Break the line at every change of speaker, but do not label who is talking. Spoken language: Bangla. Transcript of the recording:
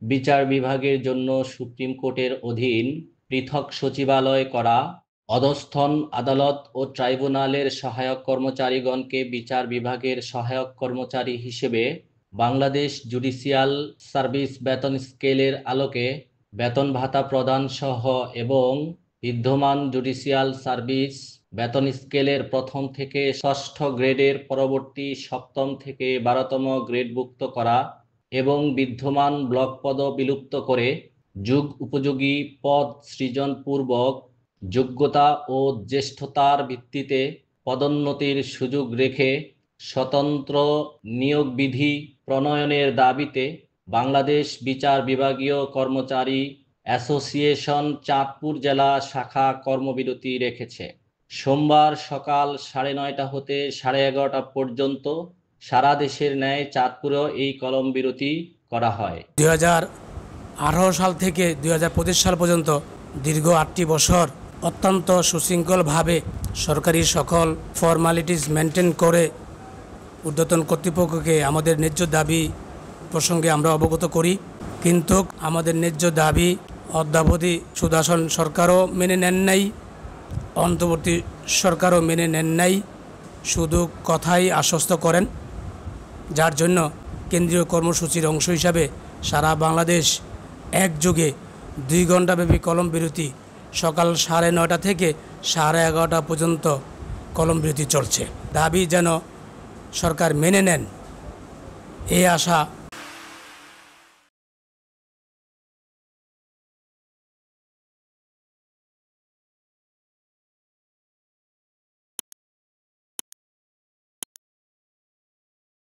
বিচার বিভাগের জন্য সুপ্রিম কোর্টের অধীন পৃথক সচিবালয় করা, অধস্থন আদালত ও ট্রাইব্যুনালের সহায়ক কর্মচারীগণকে বিচার বিভাগের সহায়ক কর্মচারী হিসেবে বাংলাদেশ জুডিশিয়াল সার্ভিস বেতন স্কেলের আলোকে বেতন ভাতা প্রদান সহ এবং বিদ্যমান জুডিশিয়াল সার্ভিস বেতন স্কেলের প্রথম থেকে ষষ্ঠ গ্রেডের পরবর্তী সপ্তম থেকে 12তম গ্রেডভুক্ত করা এবং বিদ্যমান ব্লক পদ বিলুপ্ত করে যুগ উপযোগী পদ সৃজনপূর্বক যোগ্যতা ও জ্যেষ্ঠতার ভিত্তিতে পদোন্নতির সুযোগ রেখে স্বতন্ত্র নিয়োগ বিধি প্রণয়নের দাবিতে বাংলাদেশ বিচার বিভাগীয় কর্মচারী অ্যাসোসিয়েশন চাঁদপুর জেলা শাখা কর্মবিরতি রেখেছে। সোমবার সকাল 9:30 হতে 11:30 পর্যন্ত সারা দেশের ন্যায় চাঁদপুরেও এই কলম বিরতি করা হয়।
2018 সাল থেকে 2025 সাল পর্যন্ত দীর্ঘ 8টি বছর অত্যন্ত সুশৃঙ্খলভাবে সরকারি সকল ফর্মালিটিস মেনটেন করে ঊর্ধ্বতন কর্তৃপক্ষকে আমাদের ন্যায্য দাবি প্রসঙ্গে আমরা অবগত করি, কিন্তু আমাদের ন্যায্য দাবি অদ্যাবধি সুশাসন সরকারও মেনে নেন নাই, অন্তর্বর্তী সরকারও মেনে নেন নাই, শুধু কথাই আশ্বস্ত করেন। যার জন্য কেন্দ্রীয় কর্মসূচির অংশ হিসাবে সারা বাংলাদেশ একযোগে 2 ঘণ্টাব্যাপী কলম বিরতি সকাল 9:30 থেকে 11:30 পর্যন্ত কলম বিরতি চলছে। দাবি যেন সরকার মেনে নেন এই আশা